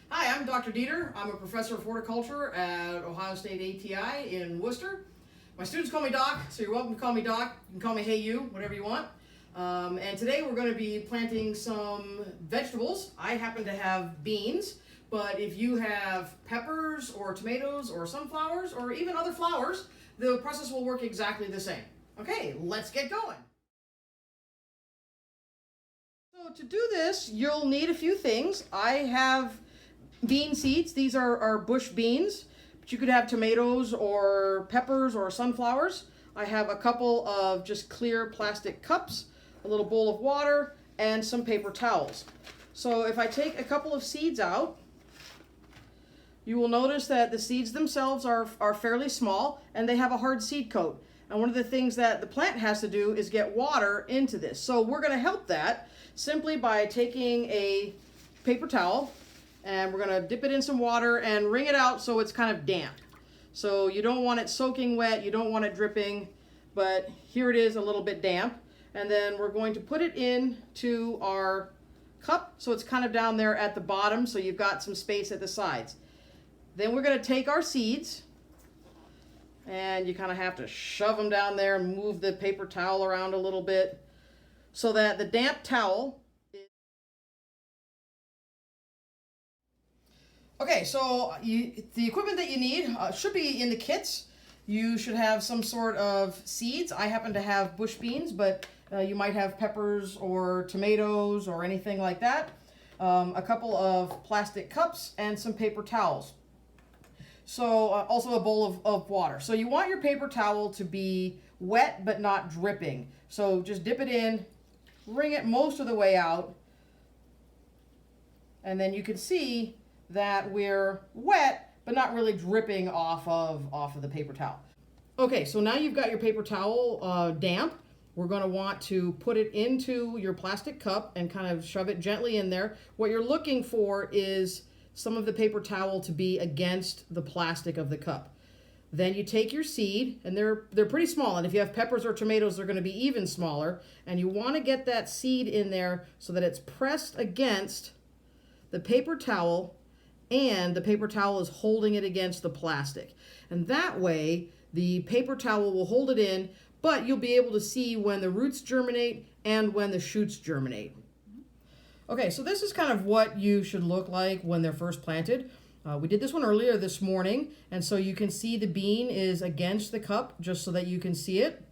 Hi, I'm Dr. Deeter. I'm a professor of horticulture at Ohio State ATI in Wooster. My students call me Doc, so you're welcome to call me Doc. You can call me Hey You, whatever you want. And today we're going to be planting some vegetables. I happen to have beans, but if you have peppers or tomatoes or sunflowers or even other flowers, the process will work exactly the same. Okay, let's get going. So to do this, you'll need a few things. I have bean seeds. These are bush beans, but you could have tomatoes or peppers or sunflowers. I have a couple of just clear plastic cups, a little bowl of water, and some paper towels. So if I take a couple of seeds out, you will notice that the seeds themselves are fairly small and they have a hard seed coat. And one of the things that the plant has to do is get water into this. So we're going to help that simply by taking a paper towel and we're going to dip it in some water and wring it out so it's kind of damp. So you don't want it soaking wet, you don't want it dripping, but here it is a little bit damp. And then we're going to put it into our cup so it's kind of down there at the bottom so you've got some space at the sides. Then we're going to take our seeds and you kind of have to shove them down there and move the paper towel around a little bit so that the damp towel is... Okay, so the equipment that you need should be in the kits. You should have some sort of seeds. I happen to have bush beans, but you might have peppers or tomatoes or anything like that. A couple of plastic cups and some paper towels. So also a bowl of water. So you want your paper towel to be wet but not dripping. So just dip it in, wring it most of the way out, and then you can see that we're wet but not really dripping off of the paper towel. Okay, so now you've got your paper towel damp. We're going to want to put it into your plastic cup and kind of shove it gently in there. What you're looking for is some of the paper towel to be against the plastic of the cup. Then you take your seed, and they're pretty small, and if you have peppers or tomatoes, they're going to be even smaller, and you want to get that seed in there so that it's pressed against the paper towel and the paper towel is holding it against the plastic. And that way, the paper towel will hold it in, but you'll be able to see when the roots germinate and when the shoots germinate. Okay, so this is kind of what you should look like when they're first planted. We did this one earlier this morning, and so you can see the bean is against the cup just so that you can see it.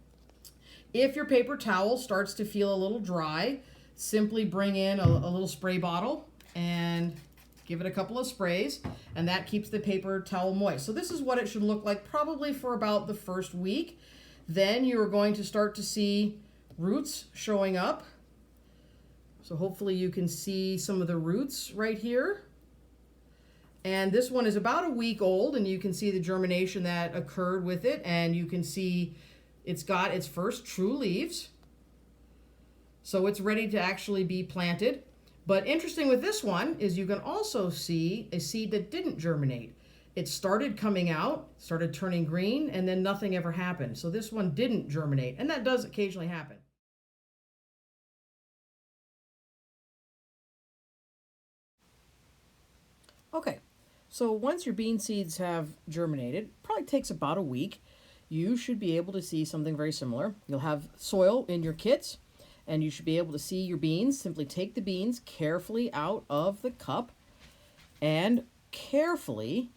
If your paper towel starts to feel a little dry, simply bring in a little spray bottle and give it a couple of sprays, and that keeps the paper towel moist. So this is what it should look like probably for about the first week. Then you're going to start to see roots showing up. So hopefully you can see some of the roots right here. And this one is about a week old, and you can see the germination that occurred with it, and you can see it's got its first true leaves. So it's ready to actually be planted. But interesting with this one is you can also see a seed that didn't germinate. It started coming out, started turning green, and then nothing ever happened. So this one didn't germinate, and that does occasionally happen. Okay, so once your bean seeds have germinated, probably takes about a week, you should be able to see something very similar. You'll have soil in your kits, and you should be able to see your beans. Simply take the beans carefully out of the cup and carefully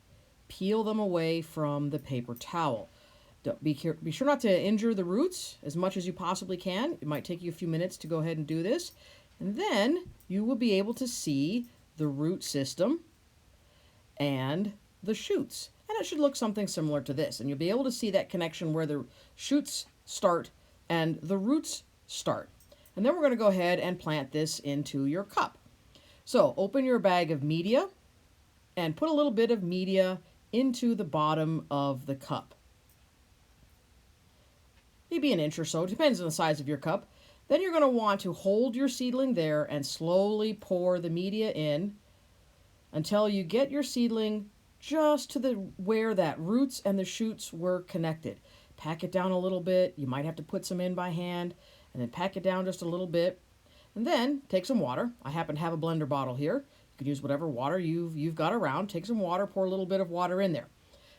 peel them away from the paper towel. Be sure not to injure the roots as much as you possibly can. It might take you a few minutes to go ahead and do this. And then you will be able to see the root system and the shoots. And it should look something similar to this. And you'll be able to see that connection where the shoots start and the roots start. And then we're going to go ahead and plant this into your cup. So open your bag of media and put a little bit of media into the bottom of the cup. Maybe an inch or so, depends on the size of your cup. Then you're going to want to hold your seedling there and slowly pour the media in until you get your seedling just to where that roots and the shoots were connected. Pack it down a little bit. You might have to put some in by hand, and then pack it down just a little bit. And then take some water. I happen to have a blender bottle here. could use whatever water you've got around. Take some water, pour a little bit of water in there.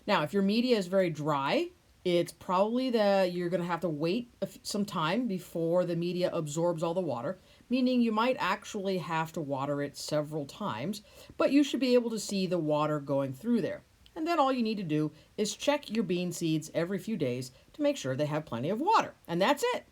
Now, if your media is very dry, it's probably that you're going to have to wait some time before the media absorbs all the water, meaning you might actually have to water it several times, but you should be able to see the water going through there. And then all you need to do is check your bean seeds every few days to make sure they have plenty of water. And that's it.